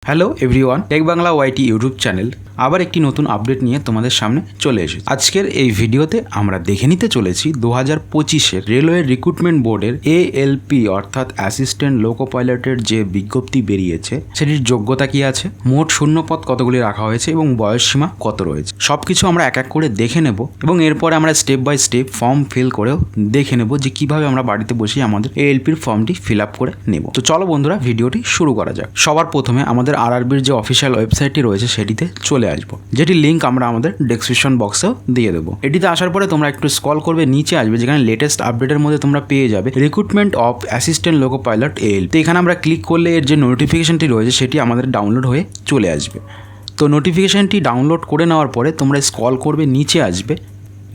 Hello everyone, take Bangla ওয়াইটি YouTube channel আবার একটি নতুন আপডেট নিয়ে তোমাদের সামনে চলে এসেছে। আজকের এই ভিডিওতে আমরা দেখে নিতে চলেছি 2025-এর রেলওয়ে রিক্রুটমেন্ট বোর্ডের ALP অর্থাৎ অ্যাসিস্ট্যান্ট লোকো পাইলটের যে বিজ্ঞপ্তি বেরিয়েছে সেটির যোগ্যতা কি আছে, মোট শূন্যপদ কতগুলি রাখা হয়েছে এবং বয়সসীমা কত রয়েছে, সবকিছু আমরা এক এক করে দেখে নেব এবং এরপরে আমরা step by step form fill করেও দেখে নেব যে কিভাবে আমরা বাড়িতে বসে আমাদের ALPর ফর্মটি ফিল আপ করে নেব। তো চলো বন্ধুরা, ভিডিওটি শুরু করা যাক। সবার প্রথমে আমাদের RRBর যে অফিসিয়াল ওয়েবসাইটটি রয়েছে সেটিতে চলে আসবো, যেটি লিঙ্ক আমরা আমাদের ডেসক্রিপশন বক্সেও দিয়ে দেবো। এটিতে আসার পরে তোমরা একটু স্ক্রল করবে, নিচে আসবে যেখানে লেটেস্ট আপডেটের মধ্যে তোমরা পেয়ে যাবে recruitment of assistant loco pilot ALP। তো এখানে আমরা ক্লিক করলে এর যে নোটিফিকেশনটি রয়েছে সেটি আমাদের ডাউনলোড হয়ে চলে আসবে। তো নোটিফিকেশনটি ডাউনলোড করে নেওয়ার পরে তোমরা স্ক্রল করবে, নিচে আসবে,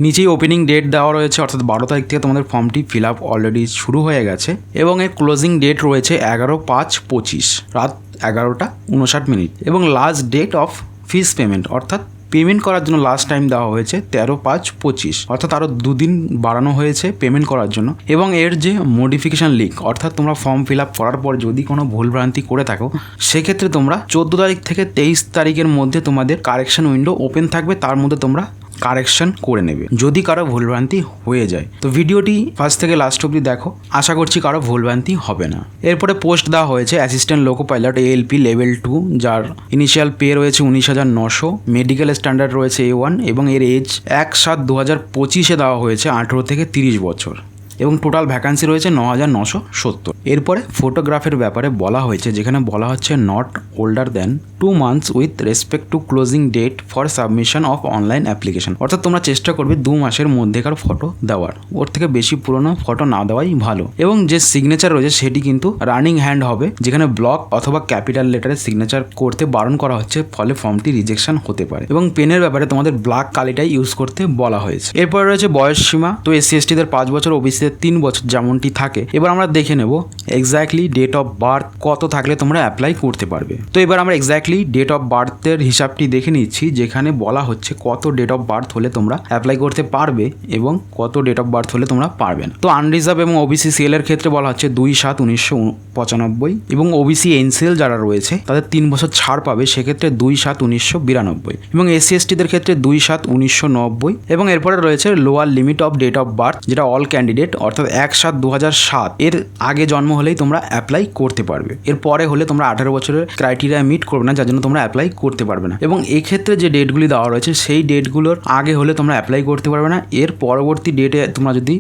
নিচেই ওপেনিং ডেট দেওয়া রয়েছে অর্থাৎ 12 তারিখ থেকে তোমাদের ফর্মটি ফিল আপ অলরেডি শুরু হয়ে গেছে এবং এর ক্লোজিং ডেট রয়েছে 11/5/25 রাত 11:59 এবং last date of fees payment অর্থাৎ পেমেন্ট করার জন্য লাস্ট টাইম দেওয়া হয়েছে 13/5/25 অর্থাৎ আরও 2 দিন বাড়ানো হয়েছে পেমেন্ট করার জন্য। এবং এর যে মডিফিকেশান লিঙ্ক অর্থাৎ তোমরা ফর্ম ফিল আপ করার পর যদি কোনো ভুলভ্রান্তি করে থাকো সেক্ষেত্রে তোমরা 14 তারিখ থেকে 23 তারিখের মধ্যে তোমাদের কারেকশন উইন্ডো ওপেন থাকবে, তার মধ্যে তোমরা কারেকশন করে নেবে যদি কারো ভুলভ্রান্তি হয়ে যায়। তো ভিডিওটি ফার্স্ট থেকে লাস্ট অবধি দেখো, আশা করছি কারো ভুলভ্রান্তি হবে না। এরপরে পোস্ট দেওয়া হয়েছে assistant loco pilot ALP level 2, যার ইনিশিয়াল পে রয়েছে 19,900, মেডিকেল স্ট্যান্ডার্ড রয়েছে A1 এবং এর এজ 1/7/2025-এ দেওয়া হয়েছে 18 থেকে 30 বছর এবং টোটাল ভ্যাকান্সি রয়েছে 9,970। এরপরে ফটোগ্রাফের ব্যাপারে বলা হয়েছে, যেখানে বলা হচ্ছে not older than 2 months with respect to closing date for submission of online application. অর্থাৎ তোমরা চেষ্টা করবে 2 মাসের মধ্যেকার ফটো দেওয়ার, ওর থেকে বেশি পুরনো ফটো না দেওয়াই ভালো। এবং যে সিগনেচার রয়েছে সেটি কিন্তু রানিং হ্যান্ড হবে, যেখানে ব্লক অথবা ক্যাপিটাল লেটারে সিগনেচার করতে বারণ করা হচ্ছে, ফলে ফর্মটি রিজেকশন হতে পারে। এবং পেনের ব্যাপারে তোমাদের ব্ল্যাক কালিটাই ইউজ করতে বলা হয়েছে। এরপরে রয়েছে বয়স সীমা, তো SC/STদের 5 বছর, OBC 3 বছর যেমনটি থাকে। এবার আমরা দেখে নেব এক্স্যাক্টলি ডেট অফ বার্থ কত থাকলে তোমরা অ্যাপ্লাই করতে পারবে। তো এবার আমরা এক্স্যাক্টলি ডেট অফ বার্থের হিসাবটি দেখে নিচ্ছি, যেখানে বলা হচ্ছে কত ডেট অফ বার্থ হলে তোমরা অ্যাপ্লাই করতে পারবে এবং কত ডেট অফ বার্থ হলে তোমরা পারবে না। তো আনরিজার্ভ এবং OBC CL এর ক্ষেত্রে বলা হচ্ছে 2/7/1995 এবং OBC NCL যারা রয়েছে তাদের 3 বছর ছাড় পাবে, সেক্ষেত্রে 2/7/1992 এবং SC/STদের ক্ষেত্রে 2/7/1990 এবং এরপরে রয়েছে lower limit of date of birth, যেটা অল ক্যান্ডিডেট অর্থাৎ 1/7/2007 এর আগে জন্ম হলেই তোমরা অ্যাপ্লাই করতে পারবে। এর পরে হলে তোমরা 18 বছরের ক্রাইটেরিয়া মিট করবে না, যার জন্য তোমরা অ্যাপ্লাই করতে পারবে না। এবং এক্ষেত্রে যে ডেটগুলি দেওয়া রয়েছে সেই ডেটগুলোর আগে হলে তোমরা অ্যাপ্লাই করতে পারবে না, এর পরবর্তী ডেটে তোমরা যদি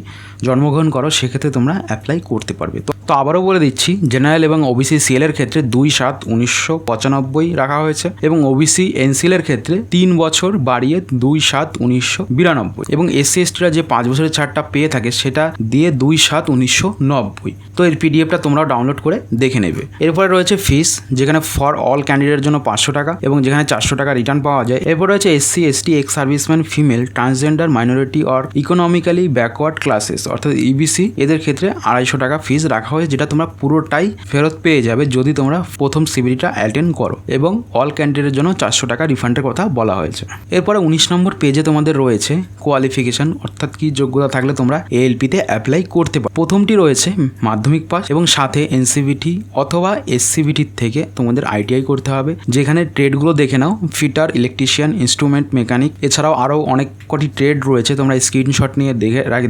জন্মগ্রহণ করো সেক্ষেত্রে তোমরা অ্যাপ্লাই করতে পারবে। তো আবারও বলে দিচ্ছি, জেনারেল এবং OBC CL এর ক্ষেত্রে 2/7/1995 রাখা হয়েছে এবং OBC NCL এর ক্ষেত্রে 3 বছর বাড়িয়ে 2/7/1992 এবং SC/STরা যে 5 বছরের ছাড়টা পেয়ে থাকে সেটা দিয়ে 2/7/1990। তো এর PDFটা তোমরাও ডাউনলোড করে দেখে নেবে। এরপরে রয়েছে ফিস, যেখানে ফর অল ক্যান্ডিডেটের জন্য 500 টাকা এবং যেখানে 400 টাকা রিটার্ন পাওয়া যায়। এরপর রয়েছে SC/ST, ex serviceman, female, transgender, minority or economically backward classes অর্থাৎ EBC, এদের ক্ষেত্রে 250 টাকা ফিস রাখা হয়েছে, যেটা তোমরা পুরোটাই ফেরত পেয়ে যাবে যদি তোমরা প্রথম CBTটা অ্যাটেন্ড করো। এবং অল ক্যান্ডিডেটের জন্য 400 টাকা রিফান্ডের কথা বলা হয়েছে। এরপরে 19 নম্বর পেজে তোমাদের রয়েছে কোয়ালিফিকেশন অর্থাৎ কি যোগ্যতা থাকলে তোমরা ALPতে অ্যাপ্লাই করতে পারো। প্রথমটি রয়েছে মাধ্যমিক পাস এবং সাথে NCVT অথবা SCVT থেকে তোমাদের ITI করতে হবে, যেখানে ট্রেডগুলো দেখে নাও, ফিটার, ইলেকট্রিশিয়ান, ইনস্ট্রুমেন্ট মেকানিক, এছাড়াও আরও অনেক কটি ট্রেড রয়েছে, তোমরা স্ক্রিনশট নিয়ে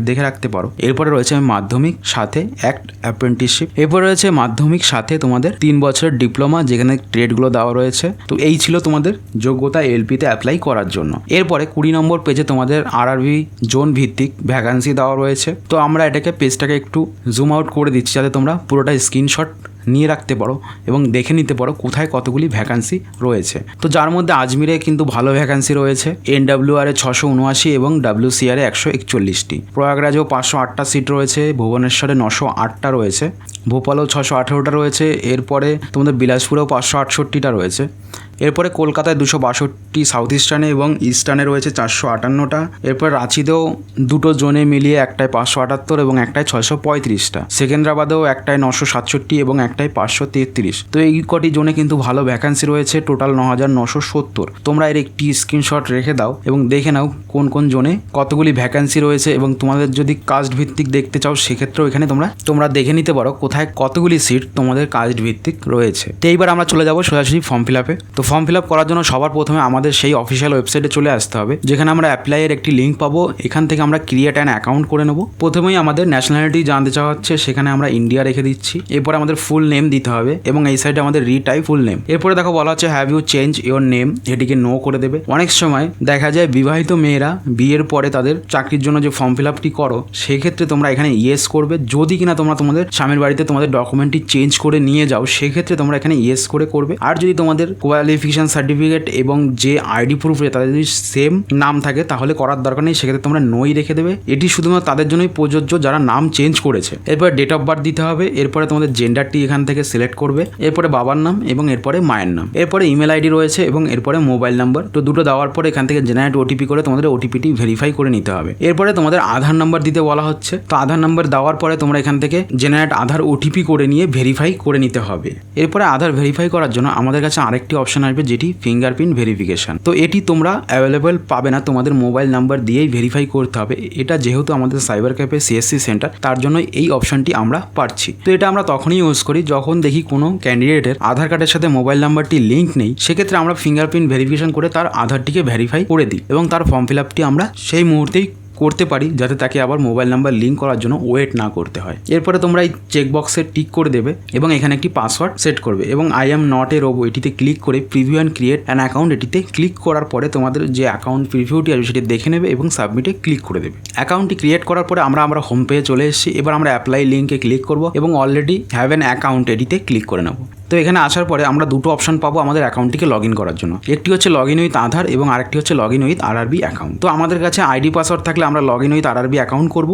দেখে রাখতে পারো। এরপরে রয়েছে মাধ্যমিক সাথে অ্যাক্ট অ্যাপ্রেন্টিসশিপ। এরপরে রয়েছে মাধ্যমিক সাথে তোমাদের 3 বছরের ডিপ্লোমা, যেখানে ট্রেডগুলো দেওয়া রয়েছে। তো এই ছিল তোমাদের যোগ্যতা ALPতে অ্যাপ্লাই করার জন্য। এরপরে 20 নম্বর পেজে তোমাদের RRB জোন ভিত্তিক ভ্যাকান্সি দেওয়া রয়েছে। তো আমরা এটাকে পেজটাকে একটু জুম আউট করে দিচ্ছি যাতে তোমরা পুরোটা স্ক্রিনশট নিয়ে রাখতে পারো এবং দেখে নিতে পারো কোথায় কতগুলি ভ্যাকান্সি রয়েছে। তো যার মধ্যে আজমিরে কিন্তু ভালো ভ্যাকান্সি রয়েছে, NWR 679 এবং WCR 141টি, প্রয়াগরাজেও 508টা সিট রয়েছে, ভুবনেশ্বরে 908টা রয়েছে, ভোপালেও 618টা রয়েছে, এরপরে তোমাদের বিলাসপুরেও 568টা রয়েছে, এরপরে কলকাতায় 262, সাউথ ইস্টার্নে এবং ইস্টার্নে রয়েছে 458টা, এরপর রাঁচিতেও দুটো জোনে মিলিয়ে একটায় 578 এবং একটায় 635টা, সেকেন্দ্রাবাদেও একটায় 967 এবং একটায় 533। তো এই কটি জোনে কিন্তু ভালো ভ্যাকান্সি রয়েছে, টোটাল 9,970। তোমরা এর একটি স্ক্রিনশট রেখে দাও এবং দেখে নাও কোন কোন জোনে কতগুলি ভ্যাকান্সি রয়েছে এবং তোমাদের যদি কাস্ট ভিত্তিক দেখতে চাও সেক্ষেত্রেও এখানে তোমরা দেখে নিতে পারো কোথায় কোথায় কতগুলি সিট তোমাদের কাস্ট ভিত্তিক রয়েছে। তো এইবার আমরা চলে যাব সরাসরি ফর্ম ফিল আপে। তো ফর্ম ফিল আপ করার জন্য সবার প্রথমে আমাদের সেই অফিসিয়াল ওয়েবসাইটে চলে আসতে হবে, যেখানে আমরা অ্যাপ্লাইয়ের একটি লিঙ্ক পাবো। এখান থেকে আমরা ক্রিয়েট অ্যান অ্যাকাউন্ট করে নেব। প্রথমেই আমাদের ন্যাশনালিটি জানতে চাওয়া হচ্ছে, সেখানে আমরা ইন্ডিয়া রেখে দিচ্ছি। এরপরে আমাদের ফুল নেম দিতে হবে এবং এই সাইডে আমাদের রিটাইপ ফুল নেম। এরপরে দেখো বলা হচ্ছে have you change your name, এটিকে নো করে দেবে। অনেক সময় দেখা যায় বিবাহিত মেয়েরা বিয়ের পরে তাদের চাকরির জন্য যে ফর্ম ফিল আপটি করো, সেক্ষেত্রে তোমরা এখানে ইয়েস করবে। যদি কিনা তোমরা তোমাদের স্বামীর বাড়িতে তোমাদের ডকুমেন্টটি চেঞ্জ করে নিয়ে যাও, সেক্ষেত্রে তোমরা এখানে ইয়েস করে করবে। আর যদি তোমাদের কোয়ালিফিকেশন সার্টিফিকেট এবং যে আইডি প্রুফ তাদের যদি সেম নাম থাকে, তাহলে করার দরকার নেই, সেক্ষেত্রে তোমরা নোই রেখে দেবে। এটি শুধুমাত্র তাদের জন্যই প্রযোজ্য যারা নাম চেঞ্জ করেছে। এরপরে ডেট অফ বার্থ দিতে হবে। এরপরে তোমাদের জেন্ডারটি এখান থেকে সিলেক্ট করবে। এরপরে বাবার নাম এবং এরপরে মায়ের নাম। এরপরে ইমেল আইডি রয়েছে এবং এরপরে মোবাইল নাম্বার। তো দুটো দেওয়ার পরে এখান থেকে জেনারেট ওটিপি করে তোমাদের ওটিপিটি ভেরিফাই করে নিতে হবে। এরপরে তোমাদের আধার নাম্বার দিতে বলা হচ্ছে। তো আধার নাম্বার দেওয়ার পরে তোমরা এখান থেকে জেনারেট আধার ওটিপি করে নিয়ে ভেরিফাই করে নিতে হবে। এরপরে আধার ভেরিফাই করার জন্য আমাদের কাছে আরেকটি অপশন আসবে, যেটি ফিঙ্গারপ্রিন্ট ভেরিফিকেশন। তো এটি তোমরা অ্যাভেলেবল পাবে না, তোমাদের মোবাইল নাম্বার দিয়েই ভেরিফাই করতে হবে। এটা যেহেতু আমাদের সাইবার ক্যাফে সিএসসি সেন্টার, তার জন্য এই অপশনটি আমরা পাচ্ছি। তো এটা আমরা তখনই ইউজ করি যখন দেখি কোনো ক্যান্ডিডেটের আধার কার্ডের সাথে মোবাইল নাম্বারটি লিঙ্ক নেই। সেক্ষেত্রে আমরা ফিঙ্গারপ্রিন্ট ভেরিফিকেশন করে তার আধারটিকে ভেরিফাই করে দিই এবং তার ফর্ম ফিল আপটি আমরা সেই মুহূর্তেই করতে পারি, যাতে তাকে আবার মোবাইল নাম্বার লিঙ্ক করার জন্য ওয়েট না করতে হয়। এরপরে তোমরা এই চেকবক্সে টিক করে দেবে এবং এখানে একটি পাসওয়ার্ড সেট করবে এবং I am not a robo এটিতে ক্লিক করে preview and create an account এটিতে ক্লিক করার পরে তোমাদের যে অ্যাকাউন্ট প্রিভিউটি আছে সেটি দেখে নেবে এবং সাবমিটে ক্লিক করে দেবে। অ্যাকাউন্টটি ক্রিয়েট করার পরে আমরা হোম পেজে চলে এসেছি। এবার আমরা অ্যাপ্লাই লিঙ্কে ক্লিক করব এবং অলরেডি হ্যাভ অ্যান অ্যাকাউন্ট এটিতে ক্লিক করে নেব। তো এখানে আসার পরে আমরা দুটো অপশন পাবো আমাদের অ্যাকাউন্টটিকে লগ ইন করার জন্য। একটি হচ্ছে লগ ইন উইথ আধার এবং আরেকটি হচ্ছে log in with RRB account. তো আমাদের কাছে আইডি পাসওয়ার্ড থাকলে আমরা log in with RRB account করব,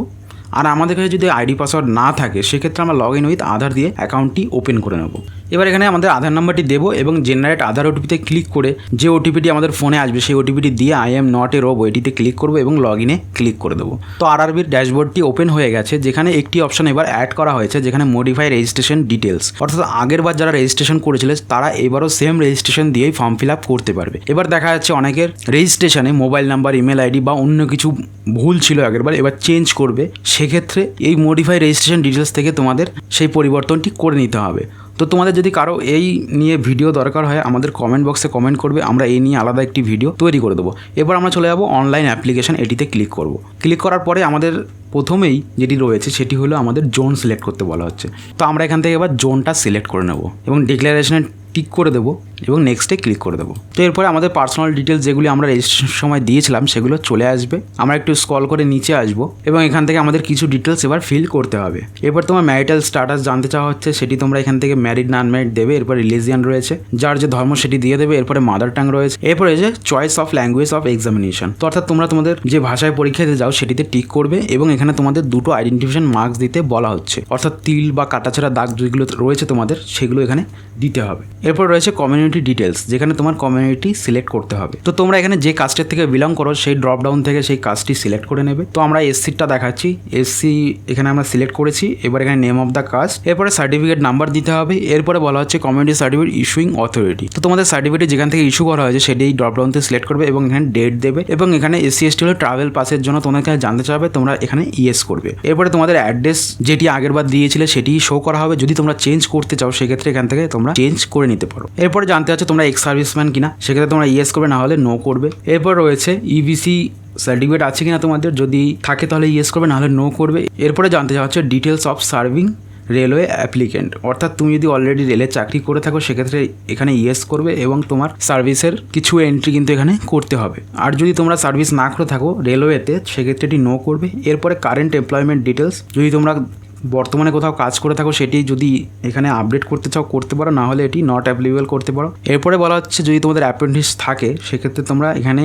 আর আমাদের কাছে যদি আইডি পাসওয়ার্ড না থাকে সেক্ষেত্রে আমরা লগ ইন উইথ আধার দিয়ে অ্যাকাউন্টটি ওপেন করে নেব। এবার এখানে আমাদের আধার নাম্বারটি দেবো এবং জেনারেট আধার ওটিপিতে ক্লিক করে যে ওটিপিটি আমাদের ফোনে আসবে সেই ওটিপিটি দিয়ে I am not a robo এটিতে ক্লিক করবো এবং লগ ইনে ক্লিক করে দেবো। তো আরআরবির ড্যাশবোর্ডটি ওপেন হয়ে গেছে, যেখানে একটি অপশন এবার অ্যাড করা হয়েছে, যেখানে মডিফাই রেজিস্ট্রেশন ডিটেলস। অর্থাৎ আগের বার যারা রেজিস্ট্রেশন করেছিল তারা এবারও সেম রেজিস্ট্রেশন দিয়েই ফর্ম ফিল আপ করতে পারবে। এবার দেখা যাচ্ছে অনেকের রেজিস্ট্রেশনে মোবাইল নাম্বার, ইমেল আইডি বা অন্য কিছু ভুল ছিল আগেরবার, এবার চেঞ্জ করবে। সেক্ষেত্রে এই মডিফাই রেজিস্ট্রেশন ডিটেলস থেকে তোমাদের সেই পরিবর্তনটি করে নিতে হবে। তো তোমাদের যদি কারো এই নিয়ে ভিডিও দরকার হয় আমাদের কমেন্ট বক্সে কমেন্ট করবে, আমরা এই নিয়ে আলাদা একটি ভিডিও তৈরি করে দেবো। এবার আমরা চলে যাবো অনলাইন অ্যাপ্লিকেশন, এটিতে ক্লিক করব। ক্লিক করার পরে আমাদের প্রথমেই যেটি রয়েছে সেটি হলো আমাদের জোন সিলেক্ট করতে বলা হচ্ছে। তো আমরা এখান থেকে এবার জোনটা সিলেক্ট করে নেব এবং ডিক্লারেশনে টিক করে দেবো এবং নেক্সটে ক্লিক করে দেবো। তো এরপরে আমাদের পার্সোনাল ডিটেলস যেগুলি আমরা রেজিস্ট্রেশন সময় দিয়েছিলাম সেগুলো চলে আসবে। আমরা একটু স্ক্রল করে নিচে আসবো এবং এখান থেকে আমাদের কিছু ডিটেলস এবার ফিল করতে হবে। এরপর তোমার ম্যারিটাল স্ট্যাটাস জানতে চাওয়া হচ্ছে, সেটি তোমরা এখান থেকে ম্যারিড না আনম্যারিড দেবে। এরপর রিলিজিয়ান রয়েছে, যার যে ধর্ম সেটি দিয়ে দেবে। এরপরে মাদার টাং রয়েছে। এরপরে যে choice of language of examination, তো অর্থাৎ তোমরা তোমাদের যে ভাষায় পরীক্ষা দিতে যাও সেটিতে টিক করবে এবং এখানে তোমাদের দুটো আইডেন্টিফিকেশন মার্কস দিতে বলা হচ্ছে, অর্থাৎ তিল বা কাটাছেঁড়া দাগ যেগুলো রয়েছে তোমাদের সেগুলো এখানে দিতে হবে। এরপর রয়েছে কমিউনিটি ডিটেলস, যেখানে তোমার কমিউনিটি সিলেক্ট করতে হবে। তো তোমরা এখানে যে কাস্টের থেকে বিলং করো সেই ড্রপ ডাউন থেকে সেই কাস্টটি সিলেক্ট করে নেবে। তো আমরা এসসিটা দেখাচ্ছি, এসসি এখানে আমরা সিলেক্ট করেছি। এবার এখানে নেম অফ দ্য কাস্ট, এরপরে সার্টিফিকেট নাম্বার দিতে হবে। এরপরে বলা হচ্ছে কমিউনিটি সার্টিফিকেট ইস্যুইং অথরিটি। তো তোমাদের সার্টিফিকেট যেখান থেকে ইস্যু করা হয়েছে সেটি ড্রপ ডাউন থেকে সিলেক্ট করবে এবং এখানে ডেট দেবে এবং এখানে এসসি এসটি হলো ট্রাভেল পাসের জন্য তোমাদের এখানে জানতে চাবে, তোমরা এখানে ইয়েস করবে। এরপরে তোমাদের অ্যাড্রেস যেটি আগেরবার দিয়েছিলে সেটি শো করা হবে। যদি তোমরা চেঞ্জ করতে চাও সেক্ষেত্রে এখান থেকে তোমরা চেঞ্জ করে নিতে পারো। এরপরে জানতে চাচ্ছ তোমরা এক্স সার্ভিসম্যান কিনা, সেক্ষেত্রে তোমরা ইয়েস করবে, না হলে নো করবে। এরপর রয়েছে ইবিসি সার্টিফিকেট আছে কিনা তোমাদের, যদি থাকে তাহলে ইয়েস করবে, না হলে নো করবে। এরপরে জানতে চাওয়া হচ্ছে details of serving railway applicant, অর্থাৎ তুমি যদি অলরেডি রেলের চাকরি করে থাকো সেক্ষেত্রে এখানে ইয়েস করবে এবং তোমার সার্ভিসের কিছু এন্ট্রি কিন্তু এখানে করতে হবে। আর যদি তোমরা সার্ভিস না করে থাকো রেলওয়েতে সেক্ষেত্রে এটি নো করবে। এরপরে কারেন্ট এমপ্লয়মেন্ট ডিটেলস, যদি তোমরা বর্তমানে কোথাও কাজ করে থাকো সেটি যদি এখানে আপডেট করতে চাও করতে পারো, না হলে এটি নট অ্যাপ্লিকেবল করতে পারো। এরপরে বলা হচ্ছে যদি তোমাদের অ্যাপ্রেন্টিস থাকে সেক্ষেত্রে তোমরা এখানে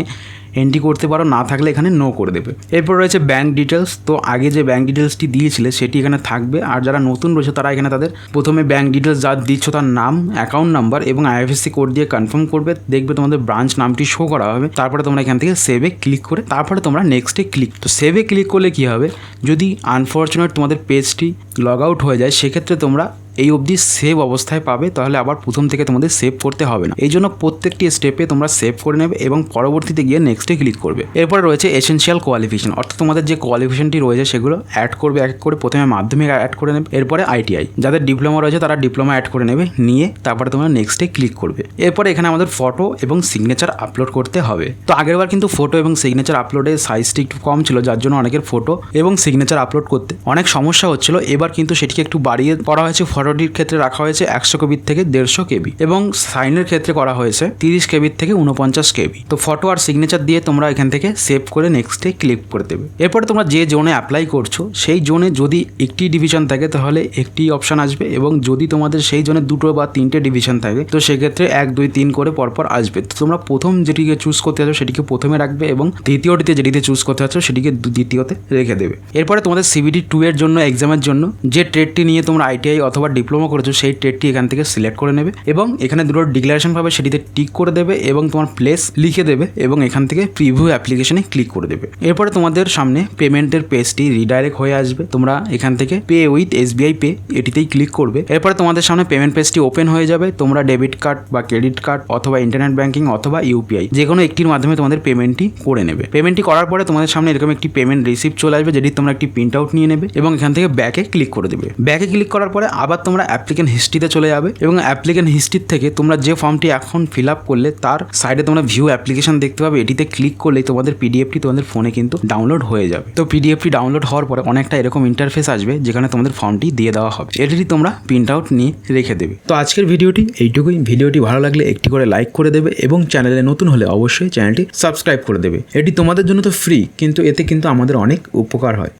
এন্ট্রি করতে পারো, না থাকলে এখানে নো করে দেবে। এরপর রয়েছে ব্যাঙ্ক ডিটেলস, তো আগে যে ব্যাঙ্ক ডিটেলসটি দিয়েছিলে সেটি এখানে থাকবে। আর যারা নতুন রয়েছে তারা এখানে তাদের প্রথমে ব্যাঙ্ক ডিটেলস যা দিচ্ছ তার নাম, অ্যাকাউন্ট নাম্বার এবং আইএফএসসি কোড দিয়ে কনফার্ম করবে। দেখবে তোমাদের ব্রাঞ্চ নামটি শো করা হবে। তারপরে তোমরা এখান থেকে সেভে ক্লিক করে তারপরে তোমরা নেক্সটে ক্লিক। তো সেভে ক্লিক করলে কী হবে, যদি আনফর্চুনেট তোমাদের পেজটি লগ আউট হয়ে যায় সেক্ষেত্রে তোমরা এই অবধি সেভ অবস্থায় পাবে, তাহলে আবার প্রথম থেকে তোমাদের সেভ করতে হবে না। এই জন্য প্রত্যেকটি স্টেপে তোমরা সেভ করে নেবে এবং পরবর্তীতে গিয়ে নেক্সটে ক্লিক করবে। এরপরে রয়েছে এসেনশিয়াল কোয়ালিফিকেশন, অর্থাৎ তোমাদের যে কোয়ালিফিকেশনটি রয়েছে সেগুলো অ্যাড করবে এক এক করে। প্রথমে মাধ্যমিক অ্যাড করে নেবে, এরপরে আইটিআই, যাদের ডিপ্লোমা রয়েছে তারা ডিপ্লোমা অ্যাড করে নেবে, নিয়ে তারপরে তোমরা নেক্সটে ক্লিক করবে। এরপরে এখানে আমাদের ফটো এবং সিগনেচার আপলোড করতে হবে। তো আগেরবার কিন্তু ফটো এবং সিগনেচার আপলোডের সাইজটি একটু কম ছিল, যার জন্য অনেকের ফটো এবং সিগনেচার আপলোড করতে অনেক সমস্যা হচ্ছিল। এবার কিন্তু সেটিকে একটু বাড়িয়ে করা হয়েছে। ফটোটির ক্ষেত্রে রাখা হয়েছে 100 কেবির থেকে 150 কেবি এবং সাইনের ক্ষেত্রে করা হয়েছে 30 কেবির থেকে 49 কেবি। তো ফটো আর সিগনেচার দিয়ে তোমরা এখান থেকে সেভ করে নেক্সটে ক্লিক করে দেবে। এরপরে তোমরা যে জোনে অ্যাপ্লাই করছো সেই জোনে যদি একটি ডিভিশন থাকে তাহলে একটি অপশান আসবে, এবং যদি তোমাদের সেই জোনে 2 বা 3টে ডিভিশন থাকে তো সেক্ষেত্রে 1, 2, 3 করে পরপর আসবে। তো তোমরা প্রথম যেটিকে চুজ করতে চাচ্ছ সেটিকে প্রথমে রাখবে এবং দ্বিতীয়টিতে যেটিতে চুজ করতে চাচ্ছ সেটিকে দ্বিতীয়তে রেখে দেবে। এরপরে তোমাদের CBT 2 এর জন্য এক্সামের জন্য যে ট্রেডটি নিয়ে তোমরা আইটিআই অথবা ডিপ্লোমা করেছো সেই ট্রেডটি এখান থেকে সিলেক্ট করে নেবে এবং এখানে দুটো ডিক্লারেশন পাবে, সেটিতে টিক করে দেবে এবং তোমার প্লেস লিখে দেবে এবং এখান থেকে প্রিভিউ অ্যাপ্লিকেশনে ক্লিক করে দেবে। এরপরে তোমাদের সামনে পেমেন্টের পেজটি রিডাইরেক্ট হয়ে আসবে। তোমরা এখান থেকে পে উইথ SBI পে এটিতেই ক্লিক করবে। এরপরে তোমাদের সামনে পেমেন্ট পেজটি ওপেন হয়ে যাবে। তোমরা ডেবিট কার্ড বা ক্রেডিট কার্ড অথবা ইন্টারনেট ব্যাঙ্কিং অথবা UPI যে কোনো একটির মাধ্যমে তোমাদের পেমেন্টটি করে নেবে। পেমেন্টটি করার পরে তোমাদের সামনে এরকম একটি পেমেন্ট রিসিপ্ট চলে আসবে, যেটি তোমরা একটি প্রিন্ট আউট নিয়ে নেবে এবং এখান থেকে ব্যাকে ক্লিক করে দেবে। ব্যাকে ক্লিক করার পরে আবার তোমরা অ্যাপ্লিকেন্ট হিস্ট্রিতে চলে যাবে এবং অ্যাপ্লিকেন্ট হিস্ট্রির থেকে তোমরা যে ফর্মটি এখন ফিল আপ করলে তার সাইডে তোমরা ভিউ অ্যাপ্লিকেশন দেখতে পাবে। এটিতে ক্লিক করলেই তোমাদের পিডিএফটি তোমাদের ফোনে কিন্তু ডাউনলোড হয়ে যাবে। তো পিডিএফটি ডাউনলোড হওয়ার পরে অনেকটা এরকম ইন্টারফেস আসবে যেখানে তোমাদের ফর্মটি দিয়ে দেওয়া হবে। এটি তোমরা প্রিন্ট আউট নিয়ে রেখে দেবে। তো আজকের ভিডিওটি এইটুকুই। ভিডিওটি ভালো লাগলে একটি করে লাইক করে দেবে এবং চ্যানেলে নতুন হলে অবশ্যই চ্যানেলটি সাবস্ক্রাইব করে দেবে। এটি তোমাদের জন্য তো ফ্রি, কিন্তু এতে কিন্তু আমাদের অনেক উপকার হয়।